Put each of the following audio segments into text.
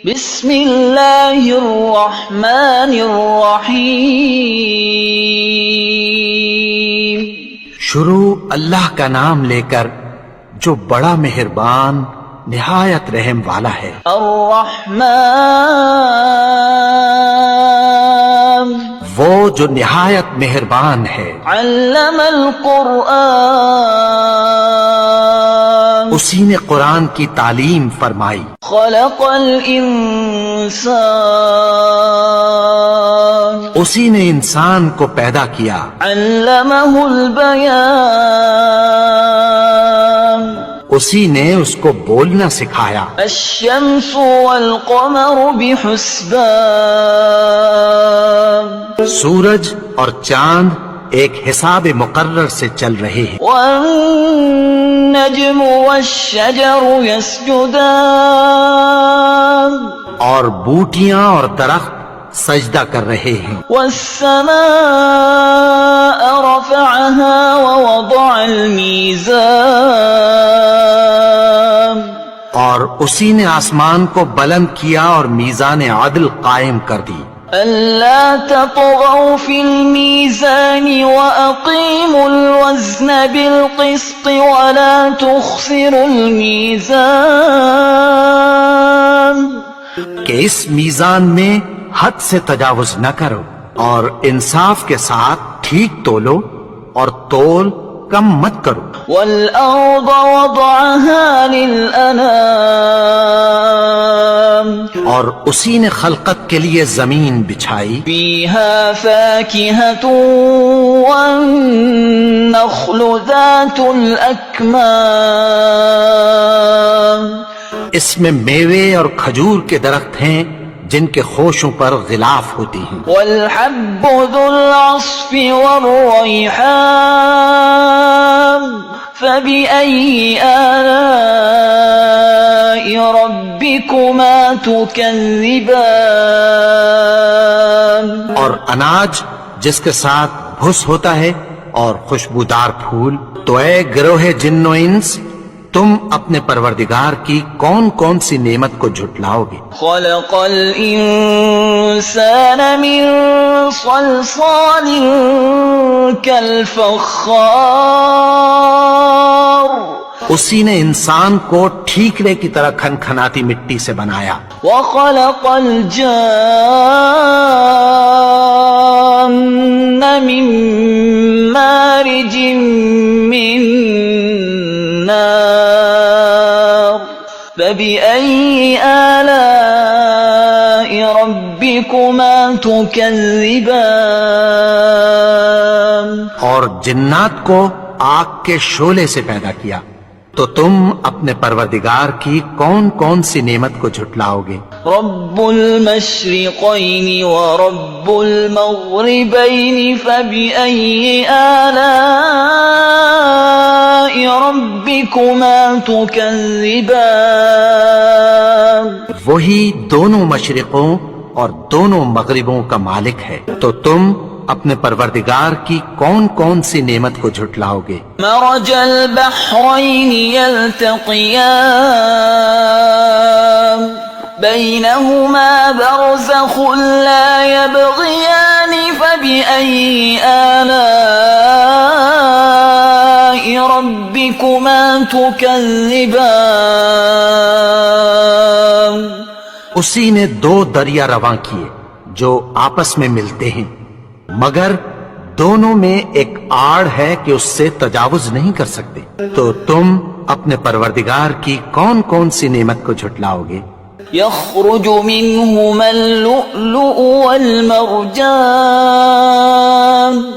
بسم اللہ الرحمن الرحیم۔ شروع اللہ کا نام لے کر جو بڑا مہربان نہایت رحم والا ہے۔ الرحمن وہ جو نہایت مہربان ہے۔ علم القرآن اسی نے قرآن کی تعلیم فرمائی۔ خلق الانسان اسی نے انسان کو پیدا کیا۔ علمہ البیان اسی نے اس کو بولنا سکھایا۔ الشمس والقمر بحسبان سورج اور چاند ایک حساب مقرر سے چل رہے ہیں۔ والنجم والشجر يسجدان اور بوٹیاں اور درخت سجدہ کر رہے ہیں۔ والسماء رفعها ووضع الميزان اور اسی نے آسمان کو بلند کیا اور میزان عدل قائم کر دی۔ ألا تطغوا في الميزان وأقيموا الوزن بالقسط ولا تخسروا الميزان کہ اس میزان میں حد سے تجاوز نہ کرو اور انصاف کے ساتھ ٹھیک تولو اور تول کم مت کرو۔ والأرض وضعها للأنام اور اسی نے خلقت کے لیے زمین بچھائی۔ فيها فاكهة والنخل ذات الأكمام اس میں میوے اور کھجور کے درخت ہیں جن کے خوشوں پر غلاف ہوتی ہیں۔ والحب ذو العصف والريحان فبأي آلاء ربكما تكذبان اور اناج جس کے ساتھ بھس ہوتا ہے اور خوشبودار پھول۔ تو اے گروہ جن و انس، تم اپنے پروردگار کی کون کون سی نعمت کو جھٹلاؤ گے؟ خلق الإنسان من صلصال كالفخار اسی نے انسان کو ٹھیکرے کی طرح کھنکھناتی مٹی سے بنایا۔ وخلق الجان من مارج من نار فبأي آلاء ربكما تكذبان اور جنات کو آگ کے شعلے سے پیدا کیا، تو تم اپنے پروردگار کی کون کون سی نعمت کو جھٹلاؤ گے؟ رب المشرقين ورب المغربين فبأي آلاء ربكما تكذبان وہی دونوں مشرقوں اور دونوں مغربوں کا مالک ہے، تو تم اپنے پروردگار کی کون کون سی نعمت کو جھٹلاؤ گے؟ مرج البحرين يلتقيان بينهما برزخ لا يبغيان فبأي آلاء ربكما تكذبان اسی نے دو دریا رواں کیے جو آپس میں ملتے ہیں، مگر دونوں میں ایک آڑ ہے کہ اس سے تجاوز نہیں کر سکتے، تو تم اپنے پروردگار کی کون کون سی نعمت کو جھٹلاؤ گے؟ يخرج منهما اللؤلؤ والمرجان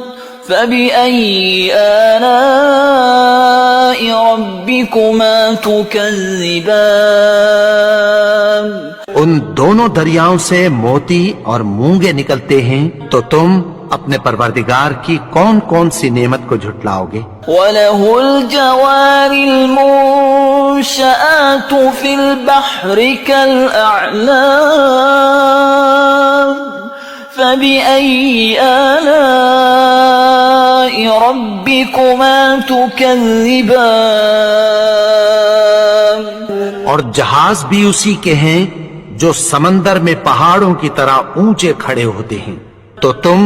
فبأي آلاء ربكما تكذبان ان دونوں دریاؤں سے موتی اور مونگے نکلتے ہیں، تو تم اپنے پروردگار کی کون کون سی نعمت کو جھٹلاؤ گے؟ وَلَهُ الْجَوَارِ الْمُنشَآتُ فِي الْبَحْرِ كَالْأَعْلَامِ فَبِأَيِّ آلَاءِ رَبِّكُمَا تُكَذِّبَانِ اور جہاز بھی اسی کے ہیں جو سمندر میں پہاڑوں کی طرح اونچے کھڑے ہوتے ہیں، تو تم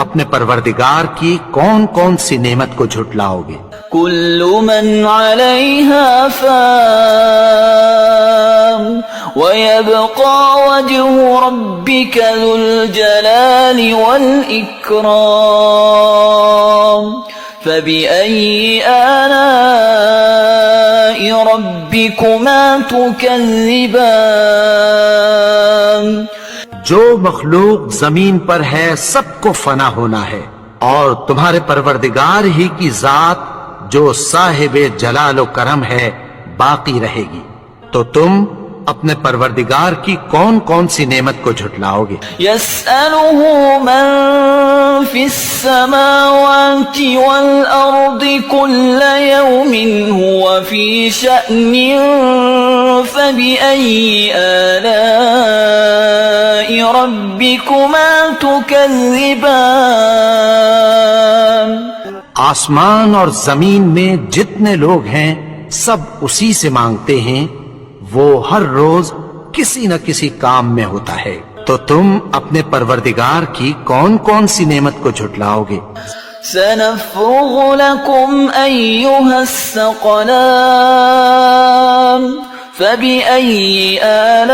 اپنے پروردگار کی کون کون سی نعمت کو جھٹلاؤ گے؟ كل من عليها فان ويبقى وجه ربك ذو الجلال والإكرام فبأي آلاء ربكما تكذبان جو مخلوق زمین پر ہے سب کو فنا ہونا ہے، اور تمہارے پروردگار ہی کی ذات جو صاحب جلال و کرم ہے باقی رہے گی، تو تم اپنے پروردگار کی کون کون سی نعمت کو جھٹلاؤ گے؟ يسأله من في السماوات والأرض كل يوم هو في شأن فبأي آلاء ربكما تكذبان آسمان اور زمین میں جتنے لوگ ہیں سب اسی سے مانگتے ہیں، وہ ہر روز کسی نہ کسی کام میں ہوتا ہے، تو تم اپنے پروردگار کی کون کون سی نعمت کو جھٹلاؤ گے؟ سنفرغ لكم أيها الثقلان فبأي آلاء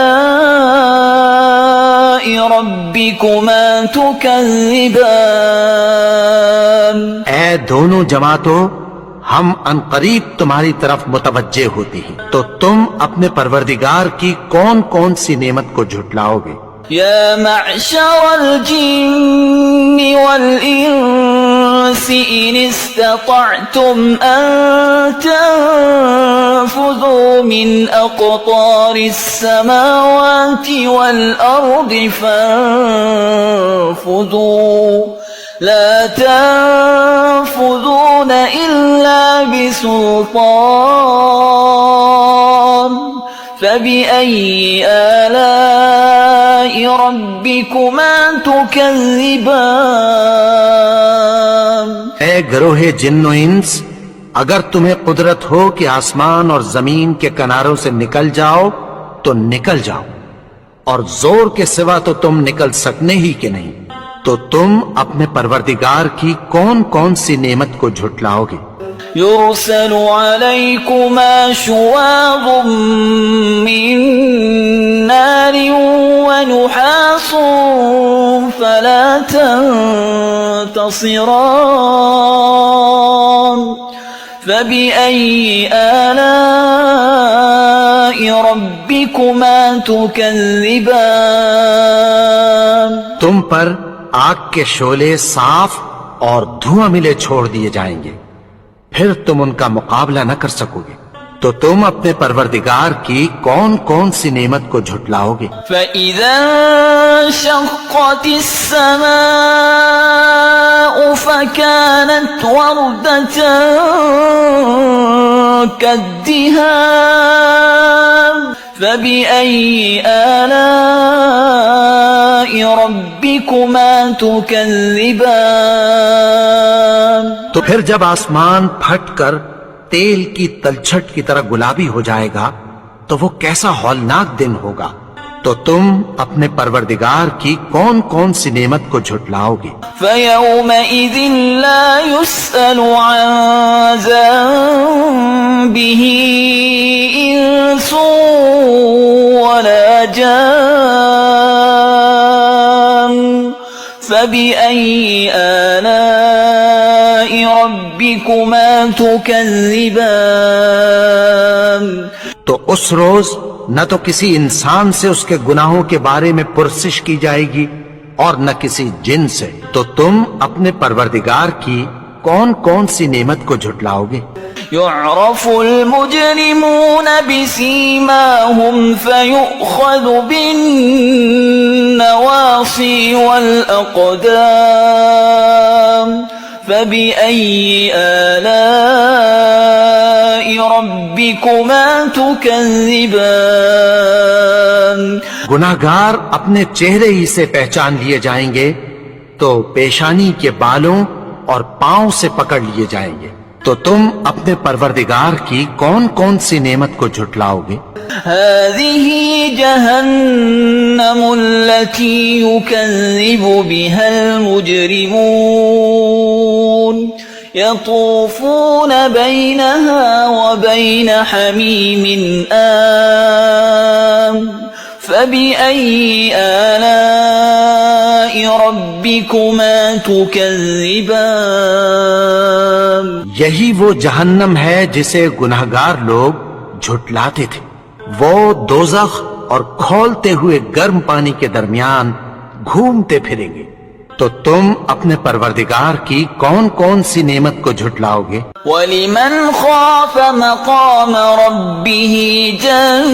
ربكما تكذبان اے دونوں جماعتوں، ہم عنقریب تمہاری طرف متوجہ ہوتے ہیں، تو تم اپنے پروردگار کی کون کون سی نعمت کو جھٹلاؤ گے؟ يا معشر الجن والإنس إن استطعتم أن تنفذوا من أقطار السماوات والأرض فانفذوا لا تنفذون إلا بسلطان فبأي آلاء ربكما تكذبان اے گروہ جن و انس، اگر تمہیں قدرت ہو کہ آسمان اور زمین کے کناروں سے نکل جاؤ تو نکل جاؤ، اور زور کے سوا تو تم نکل سکنے ہی کہ نہیں، تو تم اپنے پروردگار کی کون کون سی نعمت کو جھٹلاؤ گے؟ يرسل عليكما شواظ من نار ونحاس فلا تنتصران فبأي آلاء ربكما تكذبان تم پر آگ کے شعلے صاف اور دھواں ملے چھوڑ دیے جائیں گے، پھر تم ان کا مقابلہ نہ کر سکو گے، تو تم اپنے پروردگار کی کون کون سی نعمت کو جھٹلاؤ گے؟ فَإِذَا انشَقَّتِ السَّمَاءُ فَكَانَتْ وَرْدَةً كَالدِّهَانِ فَبِأَيِّ آلَاءِ رَبِّكُمَا تُكَذِّبَانِ تو پھر جب آسمان پھٹ کر تیل کی تلچھٹ کی طرح گلابی ہو جائے گا تو وہ کیسا ہولناک دن ہوگا، تو تم اپنے پروردگار کی کون کون سی نعمت کو جھٹلاؤ گے؟ فَيَوْمَئِذٍ لَا يُسْأَلُ عَنْ ذَنبِهِ إِنسٌ وَلَا جَانٌ فَبِأَيِّ آلَاءِ رَبِّكُمَا تُكَذِّبَانِ تو اس روز نہ تو کسی انسان سے اس کے گناہوں کے بارے میں پرسش کی جائے گی اور نہ کسی جن سے، تو تم اپنے پروردگار کی کون کون سی نعمت کو جھٹلاؤ گے؟ يعرف المجرمون بسيماهم فيؤخذ بالنواصي والأقدام فبأي آلاء ربكما تكذبان گناہگار اپنے چہرے ہی سے پہچان لیے جائیں گے، تو پیشانی کے بالوں اور پاؤں سے پکڑ لیے جائیں گے، تو تم اپنے پروردگار کی کون کون سی نعمت کو جھٹلاؤ گے؟ هذه جهنم التي يكذب بها المجرمون يطوفون بينها وبين حميم آن فبأي آلاء ربكما تكذبان یہی وہ جہنم ہے جسے گنہگار لوگ جھٹلاتے تھے، وہ دوزخ اور کھولتے ہوئے گرم پانی کے درمیان گھومتے پھریں گے۔ تو تم اپنے پروردگار کی کون کون سی نعمت کو جھٹلاؤ گے؟ وَلِمَنْ خَافَ مَقَامَ رَبِّهِ جَنَّتَانِ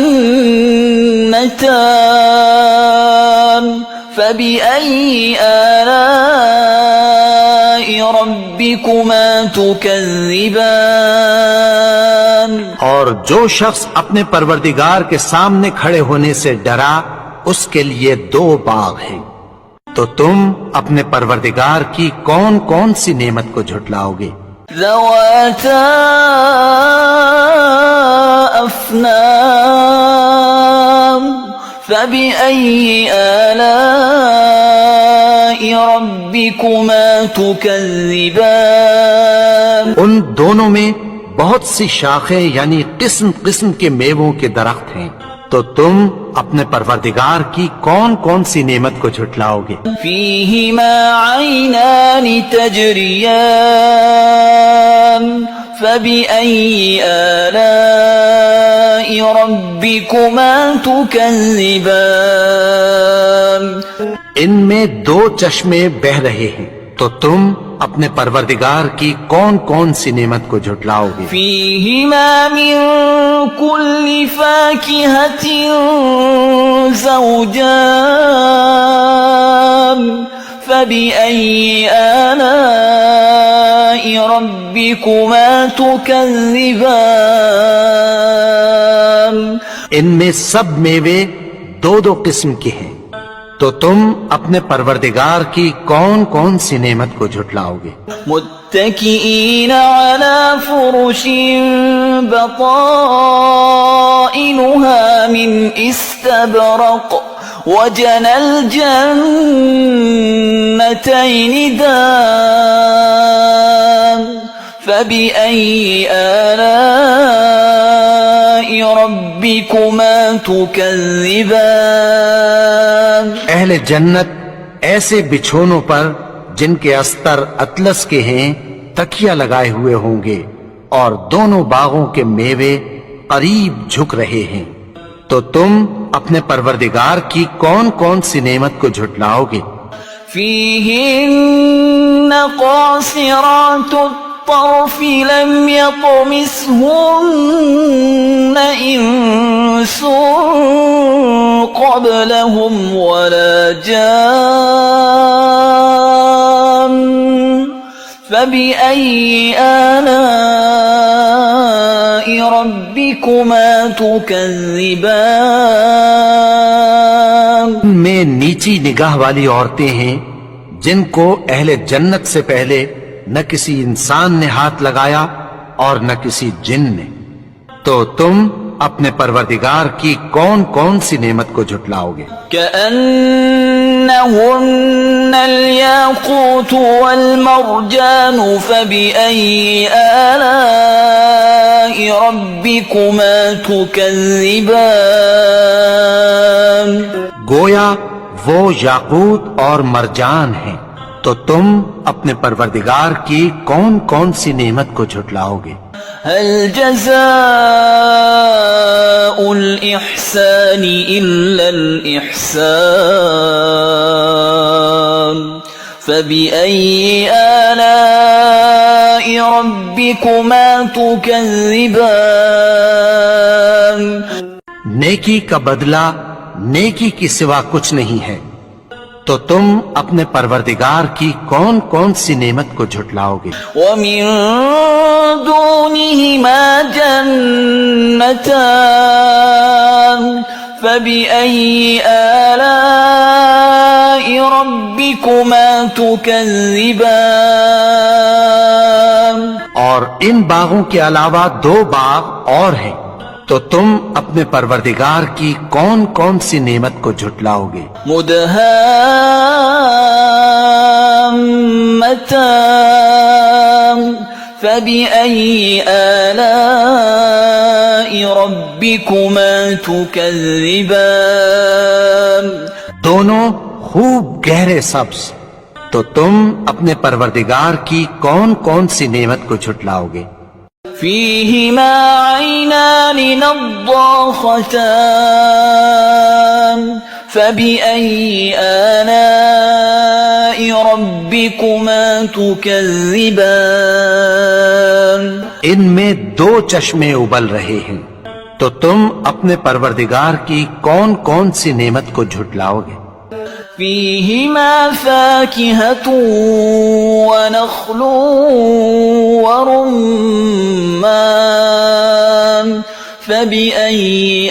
فَبِأَيِّ آلَاءِ رَبِّكُمَا تُكَذِّبَانِ اور جو شخص اپنے پروردگار کے سامنے کھڑے ہونے سے ڈرا، اس کے لیے دو باغ ہیں۔ تو تم اپنے پروردگار کی کون کون سی نعمت کو جھٹلاؤ گے؟ ذواتا افنان فبأي آلاء ربكما تكذبان ان دونوں میں بہت سی شاخیں یعنی قسم قسم کے میووں کے درخت ہیں، تو تم اپنے پروردگار کی کون کون سی نعمت کو جھٹلاؤ گے؟ فيهما عينان تجريان فبأي آلاء ربكما تكذبان ان میں دو چشمے بہ رہے ہیں، تو تم اپنے پروردگار کی کون کون سی نعمت کو جھٹلاؤ گے؟ فيهما من كل فاكهة زوجان فبأي آلاء ربكما تكذبان ان میں سب میوے دو دو قسم کے ہیں، تو تم اپنے پروردگار کی کون کون سی نعمت کو جھٹلاؤ گے؟ متكئين على فرش بطائنها من استبرق وجنى الجنتين دان فبأي آلاء ربكما تكذبان اہل جنت ایسے بچھونوں پر جن کے استر اطلس کے ہیں تکیہ لگائے ہوئے ہوں گے، اور دونوں باغوں کے میوے قریب جھک رہے ہیں، تو تم اپنے پروردگار کی کون کون سی نعمت کو جھٹلاؤ گے؟ فيهن قاصرات الطرف لم يطمثهن إنس قبلهم ولا جان فبأي آلاء ربكما تكذبان میں نیچی نگاہ والی عورتیں ہیں جن کو اہل جنت سے پہلے نہ کسی انسان نے ہاتھ لگایا اور نہ کسی جن نے، تو تم اپنے پروردگار کی کون کون سی نعمت کو جھٹلاؤ گے؟ كأنهن الياقوت والمرجان فبأي آلاء ربكما تكذبان گویا وہ یاقوت اور مرجان ہیں، تو تم اپنے پروردگار کی کون کون سی نعمت کو جھٹلاؤ گے؟ هل جزاء الإحسان إلا الإحسان فبأي آلاء ربكما تكذبان نیکی کا بدلہ نیکی کی سوا کچھ نہیں ہے، تو تم اپنے پروردگار کی کون کون سی نعمت کو جھٹلاؤ گے؟ ومن دونهما جنتان فبأي آلاء ربكما تكذبان اور ان باغوں کے علاوہ 2 باغ اور ہیں، تو تم اپنے پروردگار کی کون کون سی نعمت کو جھٹلاؤ گے؟ مدهامتان فبأي آلاء ربكما تكذبان دونوں خوب گہرے سبز، تو تم اپنے پروردگار کی کون کون سی نعمت کو جھٹلاؤ گے؟ فيهما عينان نضاختان فبأي آلاء ربكما تكذبان ان میں 2 چشمے ابل رہے ہیں، تو تم اپنے پروردگار کی کون کون سی نعمت کو جھٹلاؤ گے؟ فيهما فاكهة ونخل ورمان فبأي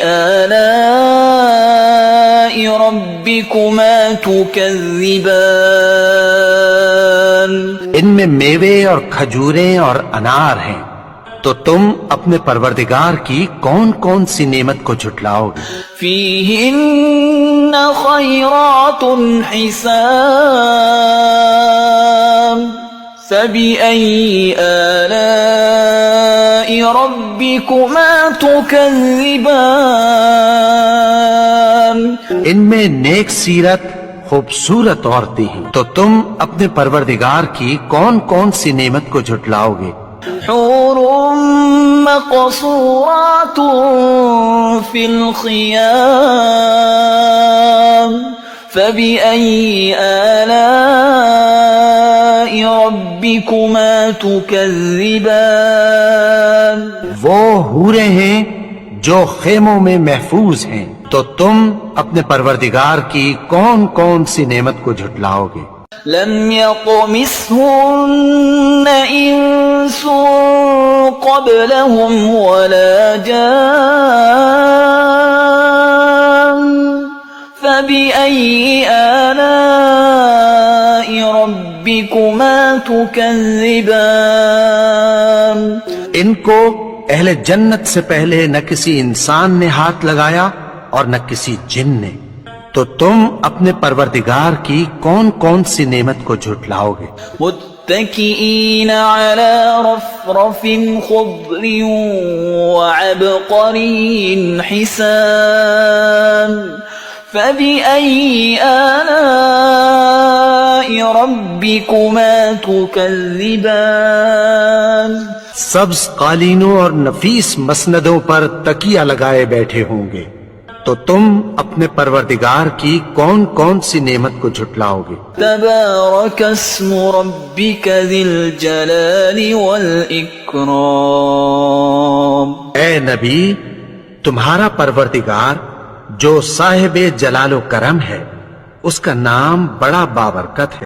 آلاء ربكما تكذبان ان میں میوے اور کھجوریں اور انار ہیں، تو تم اپنے پروردگار کی کون کون سی نعمت کو جھٹلاؤ گے؟ فيهن خيرات حسان فبأي آلاء ربكما تكذبان ان میں نیک سیرت خوبصورت عورتیں ہیں، تو تم اپنے پروردگار کی کون کون سی نعمت کو جھٹلاؤ گے؟ حور مقصورات في الخيام فبأي آلاء ربكما تكذبان وہ حوریں ہیں جو خیموں میں محفوظ ہیں، تو تم اپنے پروردگار کی کون کون سی نعمت کو جھٹلاؤ گے؟ لم يطمثهن إنس قبلهم ولا جان فبأي آلاء ربكما تكذبان ان کو اہل جنت سے پہلے نہ کسی انسان نے ہاتھ لگایا اور نہ کسی جن نے، تو تم اپنے پروردگار کی کون کون سی نعمت کو جھٹلاؤ گے؟ متكئين على رفرف خضر وعبقري حسان فبأي آلاء ربكما تكذبان سبز قالینوں اور نفیس مسندوں پر تکیہ لگائے بیٹھے ہوں گے، تو تم اپنے پروردگار کی کون کون سی نعمت کو جھٹلاؤ گے؟ تبارك اسم ربك ذي الجلال والإكرام اے نبی، تمہارا پروردگار جو صاحب جلال و کرم ہے، اس کا نام بڑا بابرکت ہے۔